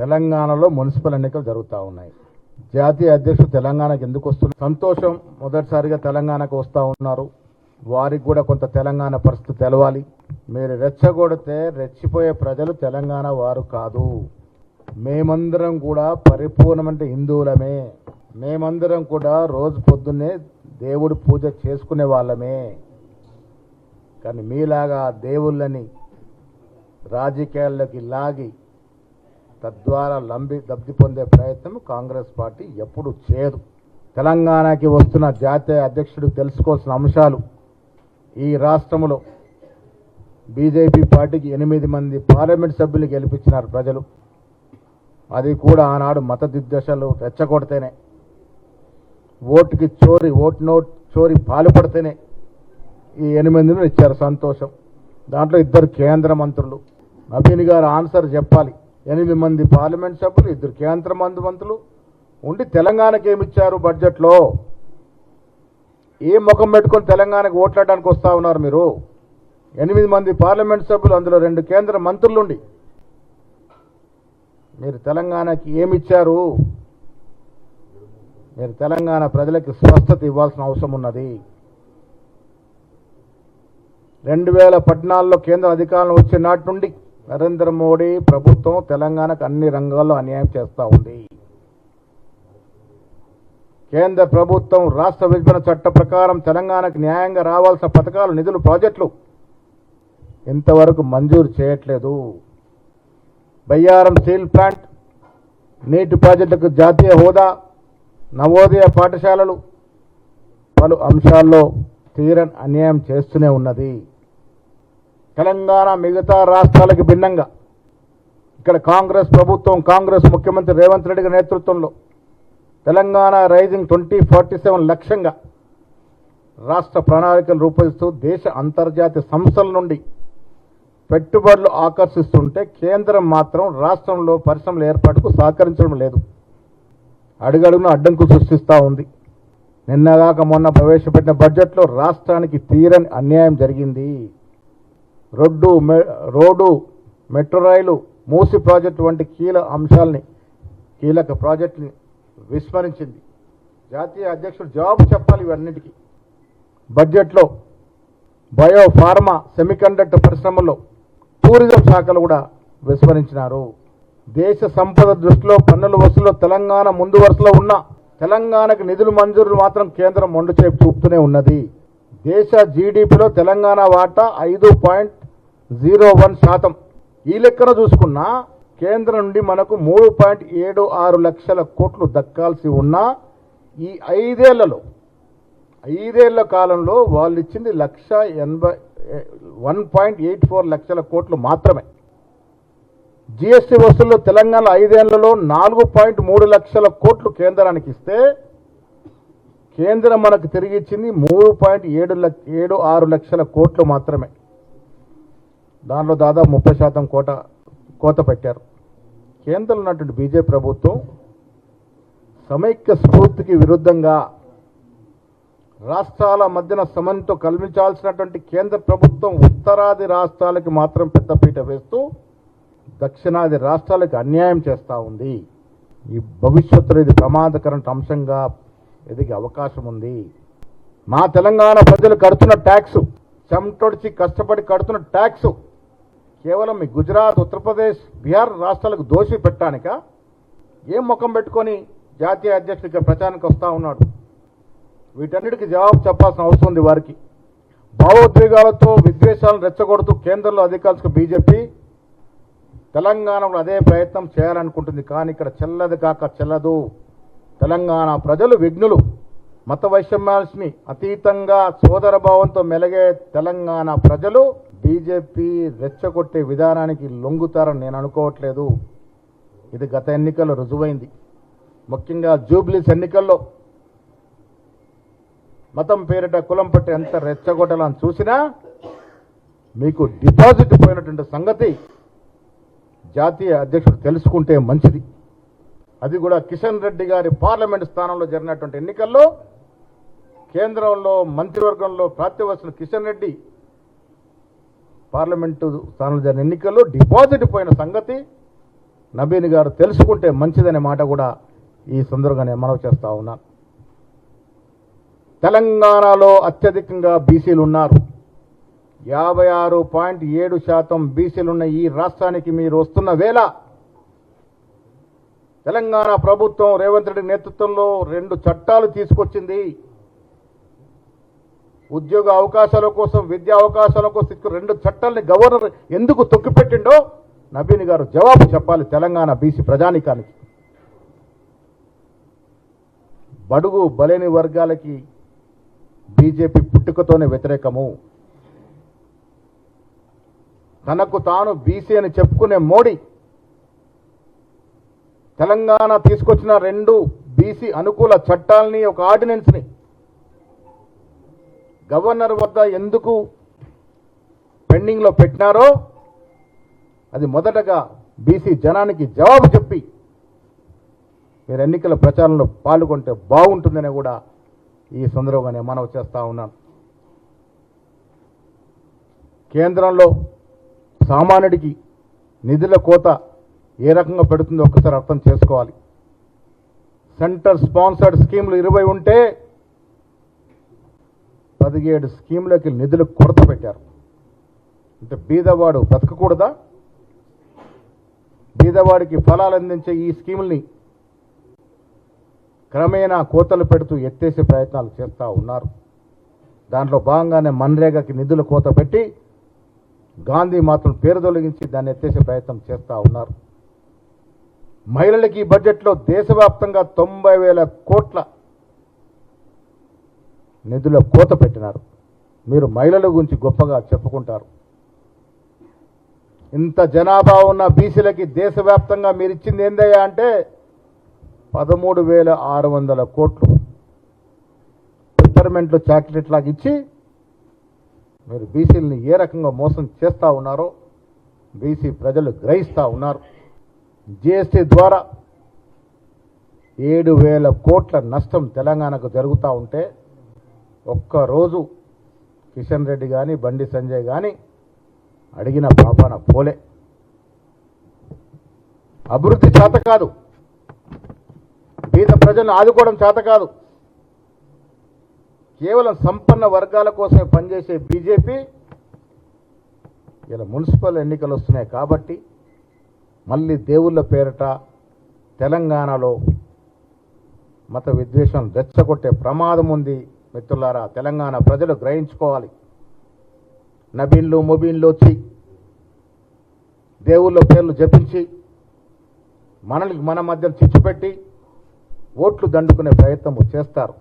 తెలంగాణలో మున్సిపల్ ఎన్నికలు జరుగుతూ ఉన్నాయి. జాతీయ అధ్యక్షుడు తెలంగాణకు ఎందుకు వస్తున్నారు? సంతోషం, మొదటిసారిగా తెలంగాణకు వస్తూ ఉన్నారు. వారికి కూడా కొంత తెలంగాణ పరిస్థితి తెలవాలి. మీరు రెచ్చగొడితే రెచ్చిపోయే ప్రజలు తెలంగాణ వారు కాదు. మేమందరం కూడా పరిపూర్ణమైన హిందువులమే. మేమందరం కూడా రోజు పొద్దున్నే దేవుడి పూజ చేసుకునే వాళ్ళమే. కానీ మీలాగా దేవుళ్ళని రాజకీయాల్లోకి లాగి తద్వారా లబ్ధి పొందే ప్రయత్నం కాంగ్రెస్ పార్టీ ఎప్పుడు చేయదు. తెలంగాణకి వస్తున్న జాతీయ అధ్యక్షుడు తెలుసుకోవాల్సిన అంశాలు, ఈ రాష్ట్రంలో బీజేపీ పార్టీకి 8 మంది పార్లమెంట్ సభ్యులు గెలిపించినారు ప్రజలు. అది కూడా ఆనాడు మత దిగ్గజాలు రెచ్చగొడితేనే, ఓటు నోట్ చోరీ పాల్పడితేనే ఈ 8 మందిని ఇచ్చారు. సంతోషం. దాంట్లో 2 కేంద్ర మంత్రులు. నవీన్ గారు ఆన్సర్ చెప్పాలి. 8 మంది పార్లమెంట్ సభ్యులు, 2 కేంద్ర మంత్రులు ఉండి తెలంగాణకి ఏమిచ్చారు? బడ్జెట్లో ఏ ముఖం పెట్టుకొని తెలంగాణకు ఓట్లాడడానికి వస్తూ ఉన్నారు మీరు? 8 మంది పార్లమెంట్ సభ్యులు, అందులో 2 కేంద్ర మంత్రులుండి మీరు తెలంగాణకి ఏమిచ్చారు? మీరు తెలంగాణ ప్రజలకి స్వస్థత ఇవ్వాల్సిన అవసరం ఉన్నది. 2014లో కేంద్ర అధికారంలో వచ్చే నాటి నుండి నరేంద్ర మోడీ ప్రభుత్వం తెలంగాణకు అన్ని రంగాల్లో అన్యాయం చేస్తూ ఉంది. కేంద్ర ప్రభుత్వం రాష్ట్ర విభజన చట్ట ప్రకారం తెలంగాణకు న్యాయంగా రావాల్సిన పథకాలు, నిధులు, ప్రాజెక్టులు ఇంతవరకు మంజూరు చేయట్లేదు. బయ్యారం స్టీల్ ప్లాంట్, నీటి ప్రాజెక్టులకు జాతీయ హోదా, నవోదయ పాఠశాలలు పలు అంశాల్లో తీరని అన్యాయం చేస్తూనే ఉన్నది. తెలంగాణ మిగతా రాష్ట్రాలకు భిన్నంగా ఇక్కడ కాంగ్రెస్ ప్రభుత్వం, కాంగ్రెస్ ముఖ్యమంత్రి రేవంత్ రెడ్డి గారి నేతృత్వంలో తెలంగాణ రైజింగ్ 2047 లక్ష్యంగా రాష్ట్ర ప్రణాళికలు రూపొందిస్తూ దేశ అంతర్జాతీయ సంస్థల నుండి పెట్టుబడులు ఆకర్షిస్తుంటే కేంద్రం మాత్రం రాష్ట్రంలో పరిశ్రమల ఏర్పాటుకు సహకరించడం లేదు. అడుగడుగున అడ్డంకులు సృష్టిస్తూ ఉంది. నిన్నగాక మొన్న ప్రవేశపెట్టిన బడ్జెట్లో రాష్ట్రానికి తీరని అన్యాయం జరిగింది. రోడ్డు, మెట్రో రైలు, మూసి ప్రాజెక్టు వంటి కీలక ప్రాజెక్టుని విస్మరించింది. జాతీయ అధ్యక్షుడు జవాబు చెప్పాలి ఇవన్నిటికీ. బడ్జెట్లో బయో, ఫార్మా, సెమీకండక్టర్ పరిశ్రమల్లో, టూరిజం శాఖలు కూడా విస్మరించినారు. దేశ సంపద దృష్టిలో పన్నుల వసూలులో తెలంగాణ ముందు వరుసలో ఉన్న తెలంగాణకు నిధులు మంజూరులు మాత్రం కేంద్రం మొండి చేపు చూపుతూనే ఉన్నది. దేశ జీడీపీలో తెలంగాణ వాటా 5.01%. ఈ లెక్కన చూసుకున్నా కేంద్రం నుండి మనకు 3.76 లక్షల కోట్లు దక్కాల్సి ఉన్నా ఈ 5 కాలంలో వాళ్ళు ఇచ్చింది 1.84 లక్షల కోట్లు మాత్రమే. జీఎస్టీ వసూళ్లు తెలంగాణ 5 ఏళ్లలో 4.3 లక్షల కోట్లు కేంద్రానికి ఇస్తే కేంద్రం మనకు తిరిగి ఇచ్చింది 3.76 లక్షల కోట్లు మాత్రమే. దానిలో దాదాపు 30% కోత పెట్టారు. కేంద్రంలో ఉన్నటువంటి బీజేపీ ప్రభుత్వం సమైక్య స్ఫూర్తికి విరుద్ధంగా రాష్ట్రాల మధ్యన సమన్వయంతో కల్పించాల్సినటువంటి కేంద్ర ప్రభుత్వం ఉత్తరాది రాష్ట్రాలకి మాత్రం పెద్దపీట వేస్తూ దక్షిణాది రాష్ట్రాలకు అన్యాయం చేస్తూ ఉంది. ఈ భవిష్యత్తులో ఇది ప్రమాదకరమైన అంశంగా ఎదిగే అవకాశం ఉంది. మా తెలంగాణ ప్రజలు కడుతున్న ట్యాక్సు, చెమటొడిచి కష్టపడి కడుతున్న ట్యాక్సు కేవలం మీ గుజరాత్, ఉత్తరప్రదేశ్, బీహార్ రాష్ట్రాలకు దోషి పెట్టడానిక? ఏం ముఖం పెట్టుకొని జాతీయ అధ్యక్షుడిగా ప్రచారానికి వస్తూ ఉన్నాడు? వీటన్నిటికీ జవాబు చెప్పాల్సిన అవసరం ఉంది వారికి. భావోద్వేగాలతో విద్వేషాలను రెచ్చగొడుతూ కేంద్రంలో అధికారులకు బీజేపీ తెలంగాణలో అదే ప్రయత్నం చేయాలనుకుంటుంది. కానీ ఇక్కడ చెల్లదు కాక చెల్లదు. తెలంగాణ ప్రజలు విఘ్నులు. మత వైషమ్యాల్ని అతీతంగా సోదర భావంతో మెలిగే తెలంగాణ ప్రజలు బీజేపీ రెచ్చగొట్టే విధానానికి లొంగుతారని నేను అనుకోవట్లేదు. ఇది గత ఎన్నికల్లో రుజువైంది. ముఖ్యంగా జూబ్లీస్ ఎన్నికల్లో మతం పేరిట, కులం పట్టి ఎంత రెచ్చగొట్టాలని చూసినా మీకు డిపాజిట్ పోయినటువంటి సంగతి జాతీయ అధ్యక్షుడు తెలుసుకుంటే మంచిది. అది కూడా కిషన్ రెడ్డి గారి పార్లమెంట్ స్థానంలో జరిగినటువంటి ఎన్నికల్లో కేంద్రంలో మంత్రివర్గంలో ప్రాతివస్తున్న కిషన్ రెడ్డి పార్లమెంటు స్థానంలో జరిగిన ఎన్నికల్లో డిపాజిట్ పోయిన సంగతి నబీన్ గారు తెలుసుకుంటే మంచిదనే మాట కూడా ఈ సందర్భంగా నేను మనవి చేస్తా ఉన్నాను. తెలంగాణలో అత్యధికంగా బీసీలు ఉన్నారు. 56.7% బీసీలున్న ఈ రాష్ట్రానికి మీరు వస్తున్న వేళ తెలంగాణ ప్రభుత్వం రేవంత్ రెడ్డి నేతృత్వంలో 2 చట్టాలు తీసుకొచ్చింది. ఉద్యోగ అవకాశాల కోసం, విద్యా అవకాశాల కోసం 2 చట్టాలని గవర్నర్ ఎందుకు తొక్కిపెట్టిండో నబీన్ గారు జవాబు చెప్పాలి తెలంగాణ బీసీ ప్రజానికానికి. బడుగు బలేని వర్గాలకి బీజేపీ పుట్టుకతోనే వ్యతిరేకము. తనకు తాను బీసీ అని చెప్పుకునే మోడీ తెలంగాణ తీసుకొచ్చిన 2 బీసీ అనుకూల చట్టాలని, ఒక ఆర్డినెన్స్ని గవర్నర్ వద్ద ఎందుకు పెండింగ్లో పెట్టినారో అది మొదటగా బీసీ జనానికి జవాబు చెప్పి మీరు ఎన్నికల ప్రచారంలో పాల్గొంటే బాగుంటుందని కూడా ఈ సందర్భంగా నేను మనవి చేస్తా ఉన్నాను. కేంద్రంలో సామాన్యుడికి నిధుల కోత ఏ రకంగా పెడుతుందో ఒక్కసారి అర్థం చేసుకోవాలి. సెంటర్ స్పాన్సర్డ్ స్కీములు 20 ఉంటే 17 స్కీములకి నిధులు కొరత పెట్టారు. అంటే బీదవాడు బతకకూడదా? బీదవాడికి ఫలాలు అందించే ఈ స్కీముల్ని క్రమేణా కోతలు పెడుతూ ఎత్తేసే ప్రయత్నాలు చేస్తూ ఉన్నారు. దాంట్లో భాగంగానే మన్రేగాకి నిధుల కోత పెట్టి గాంధీ మాత్రం పేరు తొలగించి దాన్ని ఎత్తేసే ప్రయత్నం చేస్తూ ఉన్నారు. మహిళలకి ఈ బడ్జెట్లో దేశవ్యాప్తంగా 90,000 కోట్ల నిధుల కోత పెట్టినారు. మీరు మహిళల గురించి గొప్పగా చెప్పుకుంటారు. ఇంత జనాభా ఉన్న బీసీలకి దేశవ్యాప్తంగా మీరు ఇచ్చింది ఏందయ్యా అంటే 13,600 కోట్లు పిప్పర్మెంట్లు చాక్లెట్ లాగా ఇచ్చి మీరు బీసీలని ఏ రకంగా మోసం చేస్తూ ఉన్నారో బీసీ ప్రజలు గ్రహిస్తూ ఉన్నారు. జీఎస్టీ ద్వారా 7,000 కోట్ల నష్టం తెలంగాణకు జరుగుతూ ఉంటే ఒక్కరోజు కిషన్ రెడ్డి కానీ బండి సంజయ్ కానీ అడిగిన పాపాన పోలే. అభివృద్ధి చేత కాదు, పేద ప్రజలను ఆదుకోవడం చేత కాదు, కేవలం సంపన్న వర్గాల కోసమే పనిచేసే బీజేపీ ఇలా మున్సిపల్ ఎన్నికలు వస్తున్నాయి కాబట్టి మళ్ళీ దేవుళ్ళ పేరిట తెలంగాణలో మత విద్వేషం రెచ్చగొట్టే ప్రమాదం ఉంది. మిత్రులారా, తెలంగాణ ప్రజలు గ్రహించుకోవాలి. నబీన్లు మొబీన్లు వచ్చి దేవుళ్ళ పేర్లు జపించి మన మధ్య చిచ్చుపెట్టి ఓట్లు దండుకునే ప్రయత్నం చేస్తారు.